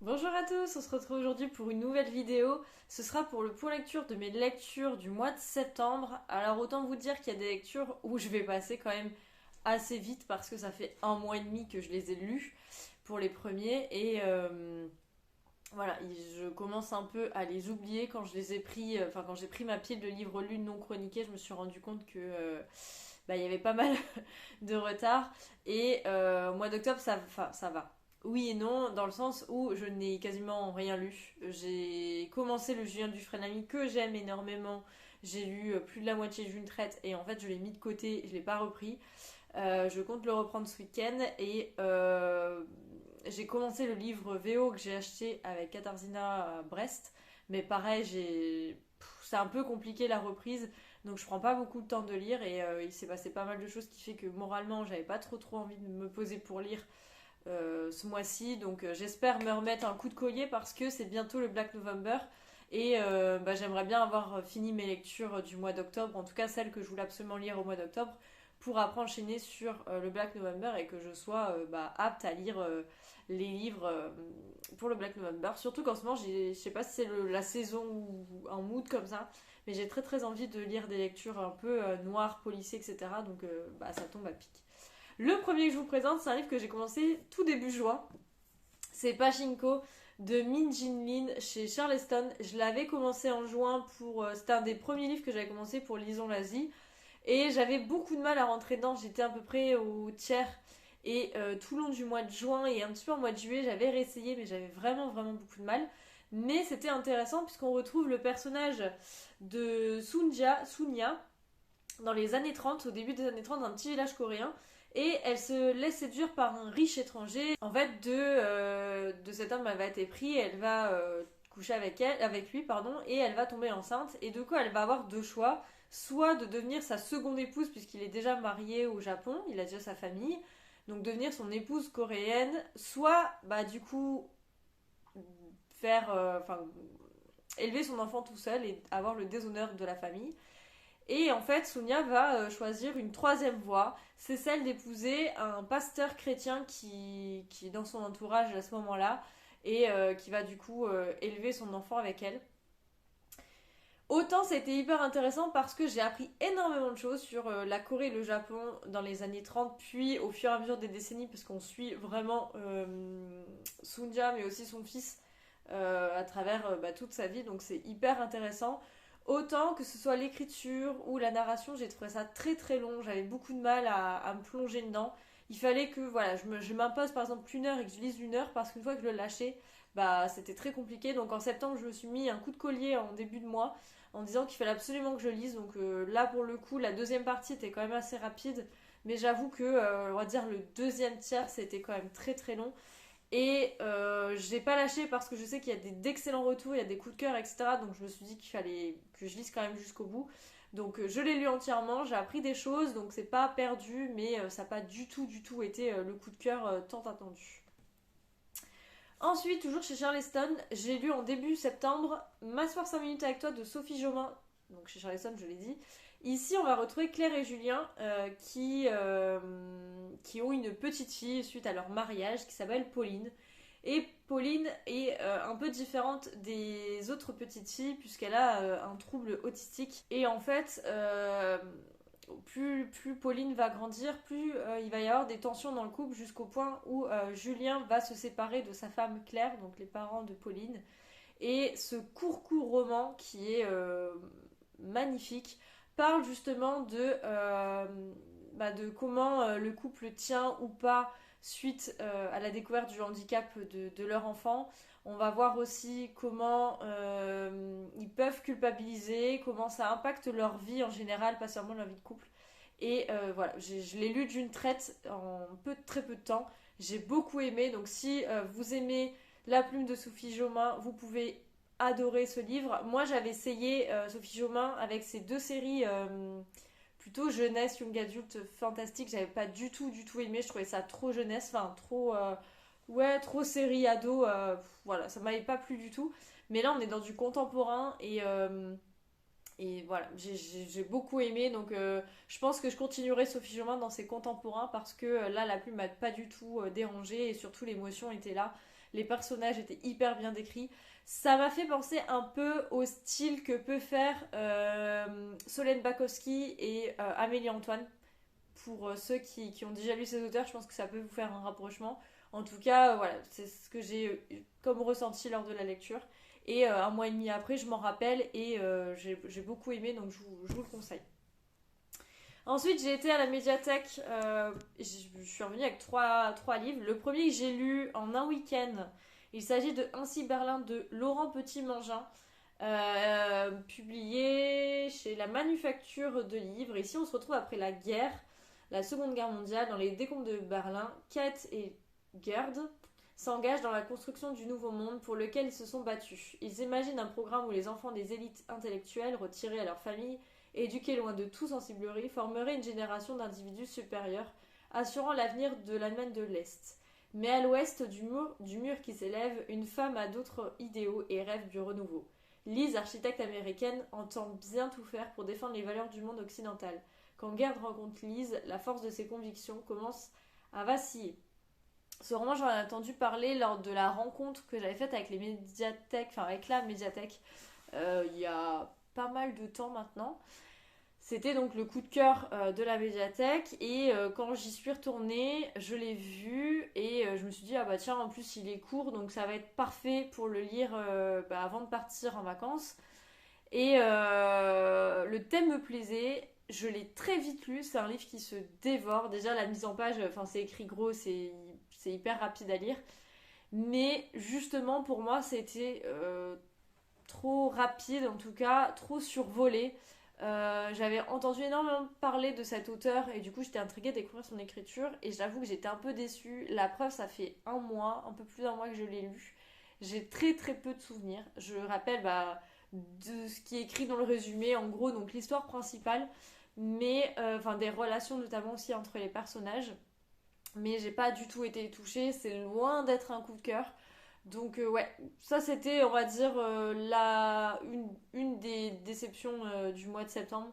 Bonjour à tous, on se retrouve aujourd'hui pour une nouvelle vidéo. Ce sera pour le point lecture de mes lectures du mois de septembre. Alors autant vous dire qu'il y a des lectures où je vais passer quand même assez vite parce que ça fait un mois et demi que je les ai lus pour les premiers et voilà, je commence un peu à les oublier quand je les ai pris, enfin quand j'ai pris ma pile de livres lus non chroniqués, je me suis rendu compte que il y avait pas mal de retard et au mois d'octobre ça va. Oui et non, dans le sens où je n'ai quasiment rien lu. J'ai commencé le Julien Dufresne-Lamy que j'aime énormément. J'ai lu plus de la moitié d'une traite et en fait je l'ai mis de côté, je l'ai pas repris. Je compte le reprendre ce week-end et j'ai commencé le livre VO que j'ai acheté avec Katarzyna Brest. Mais pareil, c'est un peu compliqué la reprise. Donc je prends pas beaucoup de temps de lire et il s'est passé pas mal de choses qui fait que moralement j'avais pas trop envie de me poser pour lire ce mois-ci. Donc j'espère me remettre un coup de collier parce que c'est bientôt le Black November. Et j'aimerais bien avoir fini mes lectures du mois d'octobre, en tout cas celles que je voulais absolument lire au mois d'octobre, pour après enchaîner sur le Black November et que je sois apte à lire les livres pour le Black November. Surtout qu'en ce moment, je sais pas si c'est la saison ou un mood comme ça, mais j'ai très envie de lire des lectures un peu noires, policiers, etc. Donc ça tombe à pic. Le premier que je vous présente, c'est un livre que j'ai commencé tout début juin. C'est Pachinko de Min Jin Lin chez Charleston. Je l'avais commencé en juin pour. C'était un des premiers livres que j'avais commencé pour Lison l'Asie. Et j'avais beaucoup de mal à rentrer dedans. J'étais à peu près au tiers. Et tout le long du mois de juin et un petit peu en mois de juillet, j'avais réessayé, mais j'avais vraiment beaucoup de mal. Mais c'était intéressant puisqu'on retrouve le personnage de Sunya, dans les années 30, au début des années 30, dans un petit village coréen. Et elle se laisse séduire par un riche étranger. En fait, de cet homme, elle va être prise et elle va coucher avec lui, pardon, et elle va tomber enceinte. Et de quoi elle va avoir deux choix. Soit de devenir sa seconde épouse, puisqu'il est déjà marié au Japon, il a déjà sa famille, donc devenir son épouse coréenne, soit, du coup, faire, élever son enfant tout seul et avoir le déshonneur de la famille. Et en fait, Sonia va choisir une troisième voie, c'est celle d'épouser un pasteur chrétien qui est dans son entourage à ce moment-là et qui va du coup élever son enfant avec elle. Autant c'était hyper intéressant parce que j'ai appris énormément de choses sur la Corée et le Japon dans les années 30, puis au fur et à mesure des décennies, parce qu'on suit vraiment Sunja, mais aussi son fils, à travers toute sa vie, donc c'est hyper intéressant. Autant que ce soit l'écriture ou la narration, j'ai trouvé ça très long, j'avais beaucoup de mal à me plonger dedans. Il fallait que voilà, je m'impose par exemple une heure et que je lise une heure parce qu'une fois que je le lâchais, c'était très compliqué. Donc en septembre, je me suis mis un coup de collier en début de mois en disant qu'il fallait absolument que je lise. Donc là, pour le coup, la deuxième partie était quand même assez rapide. Mais j'avoue que, on va dire, le deuxième tiers, c'était quand même très long. Et j'ai pas lâché parce que je sais qu'il y a d'excellents retours, il y a des coups de cœur, etc. Donc je me suis dit qu'il fallait que je lise quand même jusqu'au bout. Donc je l'ai lu entièrement, j'ai appris des choses, donc c'est pas perdu, mais ça n'a pas du tout été le coup de cœur tant attendu. Ensuite, toujours chez Charleston, j'ai lu en début septembre M'asseoir 5 minutes avec toi de Sophie Jomain. Donc chez Charleston, je l'ai dit. Ici, on va retrouver Claire et Julien qui ont une petite fille suite à leur mariage qui s'appelle Pauline. Et Pauline est un peu différente des autres petites filles puisqu'elle a un trouble autistique. Et en fait, plus Pauline va grandir, plus il va y avoir des tensions dans le couple jusqu'au point où Julien va se séparer de sa femme Claire, donc les parents de Pauline. Et ce court roman qui est magnifique parle justement de comment le couple tient ou pas suite à la découverte du handicap de leur enfant. On va voir aussi comment ils peuvent culpabiliser, comment ça impacte leur vie en général, pas seulement leur vie de couple. Et voilà, je l'ai lu d'une traite en très peu de temps. J'ai beaucoup aimé, donc si vous aimez La plume de Sophie Jomain, vous pouvez adorer ce livre. Moi, j'avais essayé Sophie Jomain avec ses deux séries plutôt jeunesse, young adulte, fantastique. J'avais pas du tout aimé. Je trouvais ça trop jeunesse, enfin trop, trop série ado. Voilà, ça m'avait pas plu du tout. Mais là, on est dans du contemporain et voilà, j'ai beaucoup aimé. Donc, je pense que je continuerai Sophie Jomain dans ses contemporains parce que là, la plume m'a pas du tout dérangée et surtout l'émotion était là. les personnages étaient hyper bien décrits. Ça m'a fait penser un peu au style que peut faire Solène Bakowski et Amélie Antoine. Pour ceux qui ont déjà lu ces auteurs, je pense que ça peut vous faire un rapprochement. En tout cas, voilà, c'est ce que j'ai comme ressenti lors de la lecture. Et un mois et demi après, je m'en rappelle et j'ai beaucoup aimé, donc je vous le conseille. Ensuite, j'ai été à la médiathèque. Je suis revenue avec trois livres. Le premier que j'ai lu en un week-end, il s'agit de Ainsi Berlin de Laurent Petit-Mangin, publié chez la Manufacture de Livres. Ici, on se retrouve après la guerre, la Seconde Guerre mondiale, dans les décombres de Berlin. Kate et Gerd s'engagent dans la construction du nouveau monde pour lequel ils se sont battus. Ils imaginent un programme où les enfants des élites intellectuelles, retirés à leur famille, éduqués loin de tout sensiblerie, formeraient une génération d'individus supérieurs, assurant l'avenir de l'Allemagne de l'Est. Mais à l'ouest du mur qui s'élève, une femme a d'autres idéaux et rêve du renouveau. Lise, architecte américaine, entend bien tout faire pour défendre les valeurs du monde occidental. Quand Gerd rencontre Lise, la force de ses convictions commence à vaciller. Ce roman, j'en ai entendu parler lors de la rencontre que j'avais faite avec les médiathèques, enfin avec la médiathèque, il y a pas mal de temps maintenant. C'était donc le coup de cœur de la médiathèque et quand j'y suis retournée, je l'ai vu et je me suis dit ah bah tiens en plus il est court donc ça va être parfait pour le lire avant de partir en vacances. Et le thème me plaisait, je l'ai très vite lu, c'est un livre qui se dévore. Déjà la mise en page, enfin c'est écrit gros, c'est hyper rapide à lire. Mais justement pour moi c'était trop rapide, en tout cas trop survolé. J'avais entendu énormément parler de cet auteur et du coup j'étais intriguée de découvrir son écriture et j'avoue que j'étais un peu déçue. La preuve, ça fait un mois, un peu plus d'un mois que je l'ai lu. J'ai très très peu de souvenirs. Je rappelle de ce qui est écrit dans le résumé, en gros donc l'histoire principale, mais enfin des relations notamment aussi entre les personnages. Mais j'ai pas du tout été touchée, c'est loin d'être un coup de cœur. Donc ouais, ça c'était on va dire une des déceptions du mois de septembre.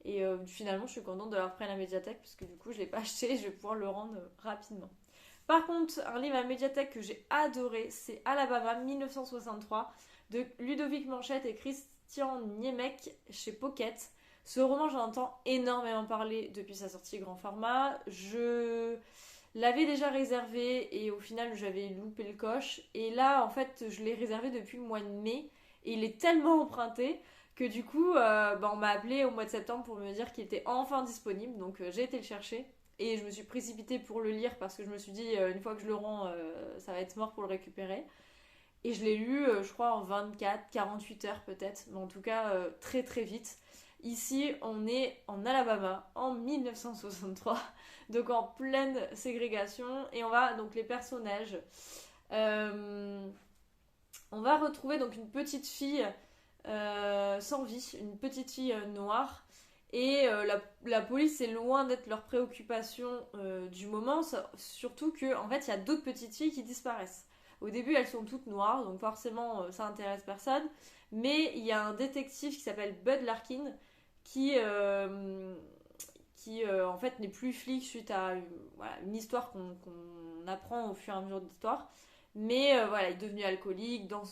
Et finalement je suis contente de l'avoir pris à la médiathèque parce que du coup je l'ai pas acheté et je vais pouvoir le rendre rapidement. Par contre, un livre à la médiathèque que j'ai adoré, c'est Alabama 1963 de Ludovic Manchette et Christian Niemek chez Pocket. Ce roman, j'en entends énormément parler depuis sa sortie grand format. Je l'avais déjà réservé et au final j'avais loupé le coche. Et là, en fait, je l'ai réservé depuis le mois de mai et il est tellement emprunté que du coup, on m'a appelé au mois de septembre pour me dire qu'il était enfin disponible. Donc j'ai été le chercher. Et je me suis précipitée pour le lire parce que je me suis dit, une fois que je le rends, ça va être mort pour le récupérer. Et je l'ai lu, je crois, en 24, 48 heures peut-être, mais en tout cas très très vite. Ici, on est en Alabama, en 1963, donc en pleine ségrégation. Et on va, donc les personnages, euh, on va retrouver donc une petite fille sans vie, une petite fille noire. Et la police est loin d'être leur préoccupation du moment, surtout que en fait il y a d'autres petites filles qui disparaissent. Au début elles sont toutes noires, donc forcément ça intéresse personne. Mais il y a un détective qui s'appelle Bud Larkin qui en fait n'est plus flic suite à voilà, une histoire qu'on apprend au fur et à mesure de l'histoire. Mais voilà, il est devenu alcoolique dans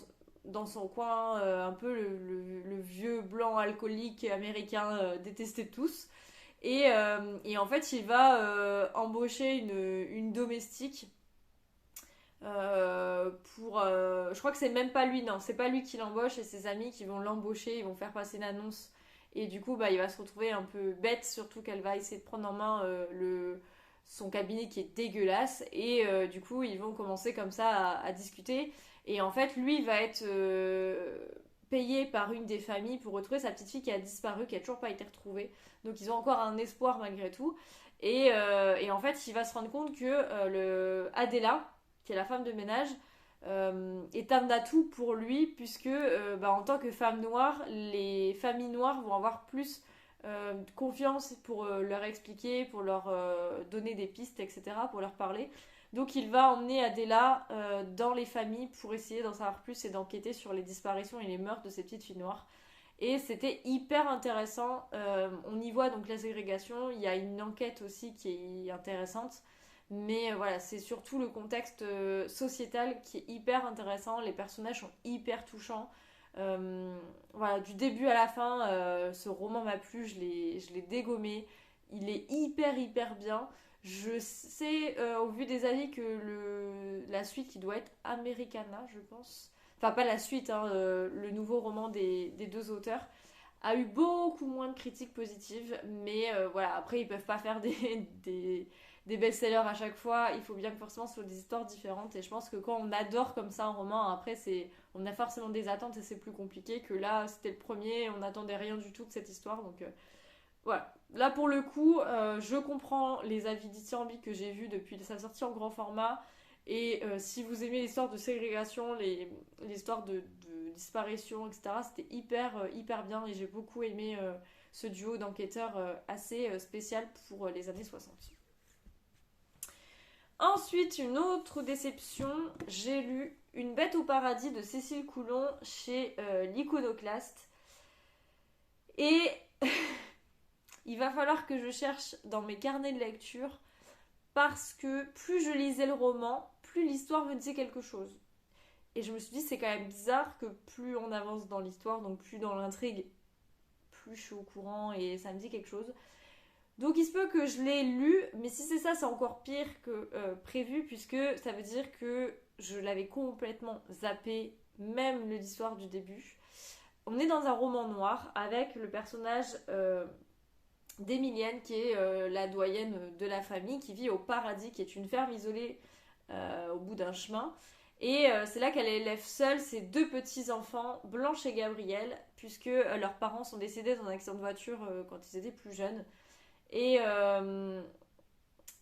son coin, un peu le vieux blanc alcoolique américain détesté de tous. Et en fait, il va embaucher une domestique je crois que c'est même pas lui, non, c'est pas lui qui l'embauche, c'est ses amis qui vont l'embaucher, ils vont faire passer une annonce. Et du coup, il va se retrouver un peu bête, surtout qu'elle va essayer de prendre en main son cabinet qui est dégueulasse. Et du coup, ils vont commencer comme ça à discuter. Et en fait, lui va être payé par une des familles pour retrouver sa petite fille qui a disparu, qui a toujours pas été retrouvée. Donc ils ont encore un espoir malgré tout. Et en fait, il va se rendre compte que Adela, qui est la femme de ménage, est un atout pour lui, puisque en tant que femme noire, les familles noires vont avoir plus confiance pour leur expliquer, pour leur donner des pistes, etc., pour leur parler. Donc il va emmener Adela dans les familles pour essayer d'en savoir plus et d'enquêter sur les disparitions et les meurtres de ces petites filles noires. Et c'était hyper intéressant. On y voit donc la ségrégation. Il y a une enquête aussi qui est intéressante. Mais voilà, c'est surtout le contexte sociétal qui est hyper intéressant. Les personnages sont hyper touchants. Voilà, du début à la fin, ce roman m'a plu, je l'ai dégommé. Il est hyper bien. Je sais, au vu des avis, que la suite qui doit être Americana, je pense. Enfin, pas la suite, hein, le nouveau roman des deux auteurs a eu beaucoup moins de critiques positives. Mais voilà, après, ils peuvent pas faire des best-sellers à chaque fois. Il faut bien que forcément ce soit des histoires différentes. Et je pense que quand on adore comme ça un roman, après, on a forcément des attentes et c'est plus compliqué que là, c'était le premier, on n'attendait rien du tout de cette histoire. Donc voilà. Là, pour le coup, je comprends les avis dithyrambiques que j'ai vus depuis sa sortie en grand format. Et si vous aimez l'histoire de ségrégation, l'histoire de disparition, etc., c'était hyper bien. Et j'ai beaucoup aimé ce duo d'enquêteurs assez spécial pour les années 60. Ensuite, une autre déception, j'ai lu Une bête au paradis de Cécile Coulon chez l'Iconoclaste. Et il va falloir que je cherche dans mes carnets de lecture parce que plus je lisais le roman, plus l'histoire me disait quelque chose. Et je me suis dit, c'est quand même bizarre que plus on avance dans l'histoire, donc plus dans l'intrigue, plus je suis au courant et ça me dit quelque chose. Donc il se peut que je l'ai lu, mais si c'est ça, c'est encore pire que prévu, puisque ça veut dire que je l'avais complètement zappé, même l'histoire du début. On est dans un roman noir avec le personnage d'Emilienne, qui est la doyenne de la famille, qui vit au paradis, qui est une ferme isolée au bout d'un chemin. Et c'est là qu'elle élève seule ses deux petits-enfants, Blanche et Gabriel, puisque leurs parents sont décédés dans un accident de voiture quand ils étaient plus jeunes. Et,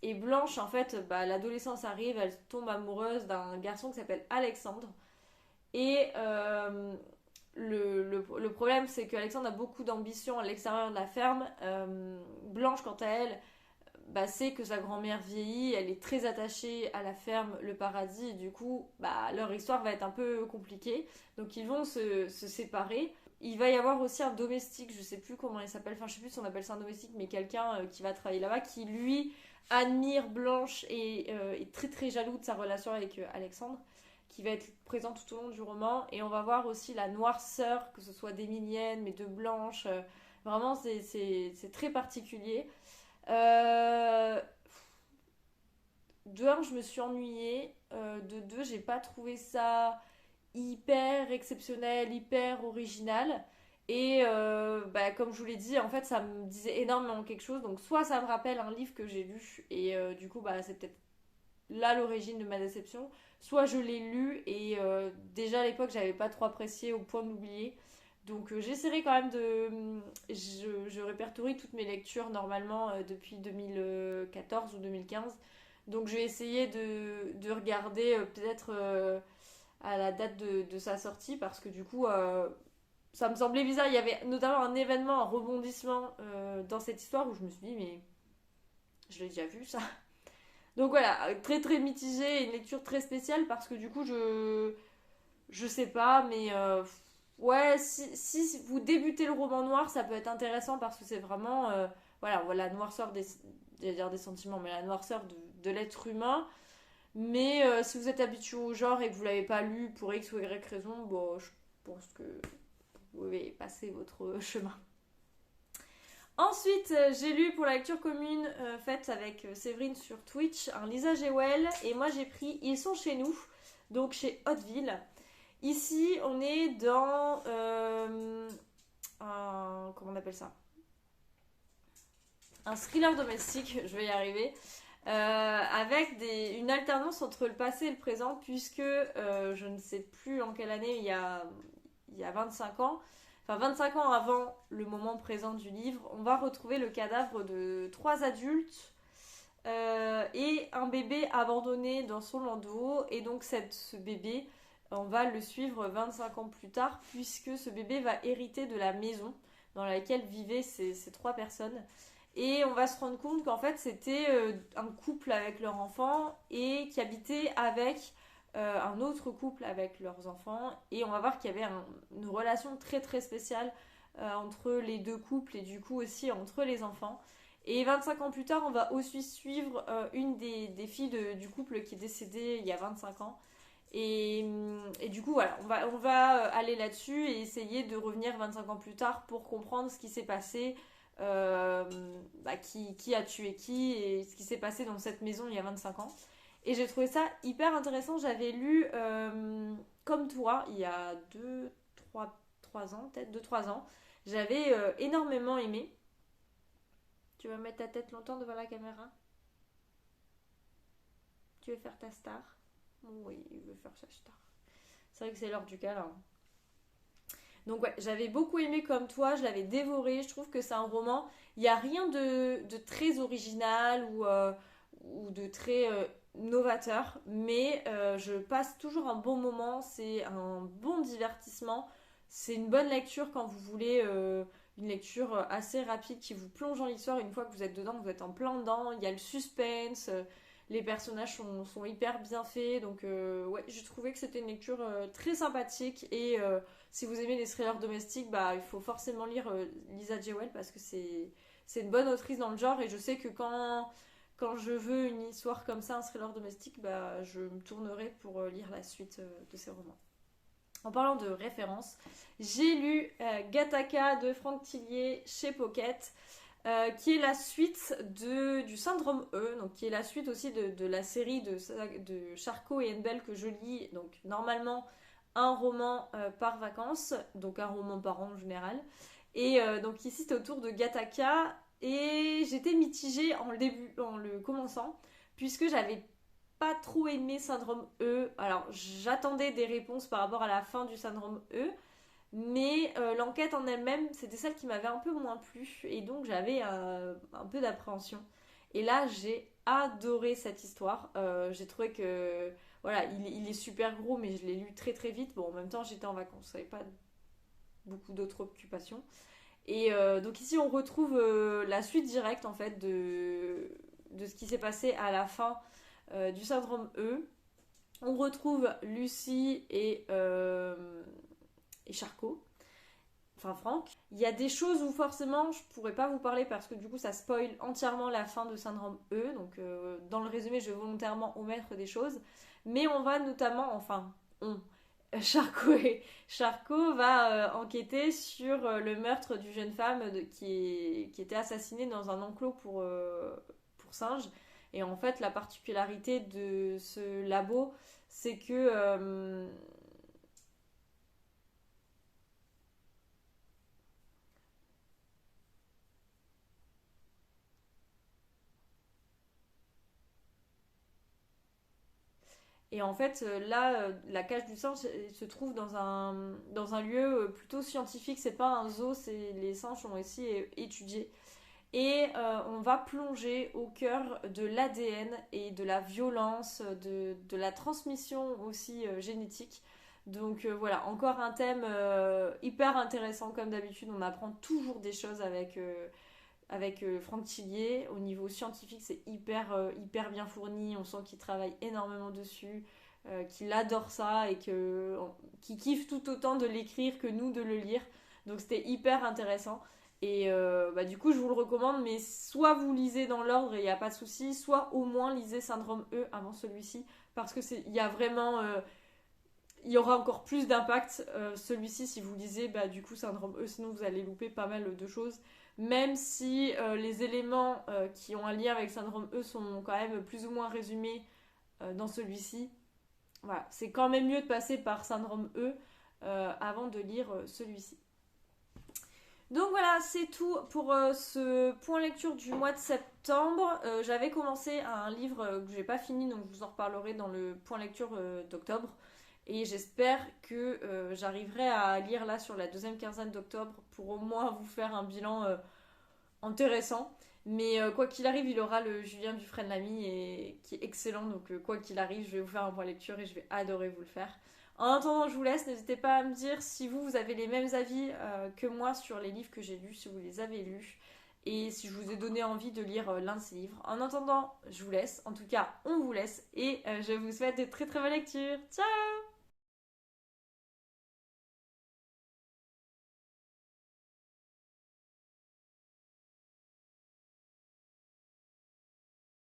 et Blanche, en fait, l'adolescence arrive, elle tombe amoureuse d'un garçon qui s'appelle Alexandre. Et le problème, c'est qu'Alexandre a beaucoup d'ambition à l'extérieur de la ferme. Blanche, quant à elle, sait que sa grand-mère vieillit, elle est très attachée à la ferme, le paradis, et du coup, leur histoire va être un peu compliquée. Donc ils vont se séparer. Il va y avoir aussi un domestique, je sais plus comment il s'appelle, enfin je sais plus si on appelle ça un domestique, mais quelqu'un qui va travailler là-bas, qui lui admire Blanche et est très jaloux de sa relation avec Alexandre, qui va être présent tout au long du roman. Et on va voir aussi la noirceur, que ce soit d'Emilienne, mais de Blanche. Vraiment, c'est très particulier. De un, je me suis ennuyée. De deux, j'ai pas trouvé ça hyper exceptionnel, hyper original. Et comme je vous l'ai dit, en fait, ça me disait énormément quelque chose. Donc, soit ça me rappelle un livre que j'ai lu, et du coup, c'est peut-être là l'origine de ma déception. Soit je l'ai lu, et déjà à l'époque, j'avais pas trop apprécié au point de l'oublier. Donc, j'essaierai quand même je répertorie toutes mes lectures normalement depuis 2014 ou 2015. Donc, je vais essayer de regarder peut-être à la date de sa sortie parce que du coup ça me semblait bizarre. Il y avait notamment un événement, un rebondissement dans cette histoire où je me suis dit mais je l'ai déjà vu ça. Donc voilà, très mitigé, une lecture très spéciale parce que du coup je sais pas, mais ouais, si vous débutez le roman noir, ça peut être intéressant parce que c'est vraiment voilà, la noirceur j'allais dire des sentiments, mais la noirceur de l'être humain. Mais si vous êtes habitué au genre et que vous l'avez pas lu pour X ou Y raison, bon, je pense que vous pouvez passer votre chemin. Ensuite, j'ai lu pour la lecture commune faite avec Séverine sur Twitch un Lisa Jewell et moi j'ai pris Ils sont chez nous, donc chez Hauteville. Ici, on est dans comment on appelle ça, un thriller domestique, je vais y arriver. Avec une alternance entre le passé et le présent, puisque je ne sais plus en quelle année, il y a 25 ans, enfin 25 ans avant le moment présent du livre, on va retrouver le cadavre de 3 adultes et un bébé abandonné dans son landau. Et donc ce bébé, on va le suivre 25 ans plus tard, puisque ce bébé va hériter de la maison dans laquelle vivaient ces 3 personnes. Et on va se rendre compte qu'en fait c'était un couple avec leur enfant et qui habitait avec un autre couple avec leurs enfants. Et on va voir qu'il y avait une relation très spéciale entre les deux couples et du coup aussi entre les enfants. Et 25 ans plus tard, on va aussi suivre une des filles du couple qui est décédée il y a 25 ans. Et du coup, voilà, on va aller là-dessus et essayer de revenir 25 ans plus tard pour comprendre ce qui s'est passé, euh, qui a tué qui et ce qui s'est passé dans cette maison il y a 25 ans. Et j'ai trouvé ça hyper intéressant. J'avais lu, comme toi, il y a 3 ans, peut-être 2 3 ans. J'avais énormément aimé. Tu vas mettre ta tête longtemps devant la caméra? Tu veux faire ta star? Oui, il veut faire sa star. C'est vrai que c'est l'heure du câlin. Donc ouais, j'avais beaucoup aimé comme toi, je l'avais dévoré, je trouve que c'est un roman, il n'y a rien de très original ou de très novateur, mais je passe toujours un bon moment, c'est un bon divertissement, c'est une bonne lecture quand vous voulez, une lecture assez rapide qui vous plonge dans l'histoire, une fois que vous êtes dedans, vous êtes en plein dedans, il y a le suspense, les personnages sont hyper bien faits, donc ouais, j'ai trouvé que c'était une lecture très sympathique et si vous aimez les thrillers domestiques, bah, il faut forcément lire Lisa Jewell parce que c'est une bonne autrice dans le genre et je sais que quand je veux une histoire comme ça, un thriller domestique, bah, je me tournerai pour lire la suite de ces romans. En parlant de références, j'ai lu Gattaca de Franck Tillier chez Pocket, qui est la suite du Syndrome E, donc qui est la suite aussi de la série de Charcot et Enbel que je lis, donc normalement un roman par vacances, donc un roman par an en général. Et donc ici c'est autour de Gattaca, et j'étais mitigée en le commençant, puisque j'avais pas trop aimé Syndrome E. Alors j'attendais des réponses par rapport à la fin du Syndrome E, mais l'enquête en elle-même, c'était celle qui m'avait un peu moins plu, et donc j'avais un peu d'appréhension. Et là, j'ai adoré cette histoire. J'ai trouvé que, voilà, il est super gros, mais je l'ai lu très très vite. Bon, en même temps, j'étais en vacances, j'avais pas beaucoup d'autres occupations. Et donc ici, on retrouve la suite directe, en fait, de ce qui s'est passé à la fin du syndrome E. On retrouve Lucie et Charcot, enfin Franck. Il y a des choses où forcément je pourrais pas vous parler parce que du coup ça spoil entièrement la fin de Syndrome E, donc dans le résumé je vais volontairement omettre des choses, mais on va notamment, enfin on, Charcot va enquêter sur le meurtre d'une jeune femme qui était assassinée dans un enclos pour singes. Et en fait, la particularité de ce labo, c'est que et en fait, là, la cage du singe se trouve dans un lieu plutôt scientifique. C'est pas un zoo, les singes sont aussi étudiés. Et on va plonger au cœur de l'ADN et de la violence, de la transmission aussi génétique. Donc voilà, encore un thème hyper intéressant comme d'habitude. On apprend toujours des choses avec Franck Tillier. Au niveau scientifique, c'est hyper bien fourni. On sent qu'il travaille énormément dessus, qu'il adore ça et qu'il kiffe tout autant de l'écrire que nous de le lire. Donc c'était hyper intéressant. Et du coup, je vous le recommande, mais soit vous lisez dans l'ordre et il n'y a pas de souci, soit au moins lisez Syndrome E avant celui-ci, parce que il y a vraiment, il y aura encore plus d'impact celui-ci si vous lisez du coup Syndrome E, sinon vous allez louper pas mal de choses. Même si les éléments qui ont un lien avec Syndrome E sont quand même plus ou moins résumés dans celui-ci, voilà, c'est quand même mieux de passer par Syndrome E avant de lire celui-ci. Donc voilà, c'est tout pour ce point lecture du mois de septembre. J'avais commencé un livre que j'ai pas fini, donc je vous en reparlerai dans le point lecture d'octobre. Et j'espère que j'arriverai à lire là sur la deuxième quinzaine d'octobre pour au moins vous faire un bilan intéressant. Mais quoi qu'il arrive, il aura le Julien Dufresne-Lamy qui est excellent. Donc quoi qu'il arrive, je vais vous faire un point lecture et je vais adorer vous le faire. En attendant, je vous laisse. N'hésitez pas à me dire si vous avez les mêmes avis que moi sur les livres que j'ai lus, si vous les avez lus. Et si je vous ai donné envie de lire l'un de ces livres. En attendant, je vous laisse. En tout cas, on vous laisse. Et je vous souhaite de très très bonnes lectures. Ciao!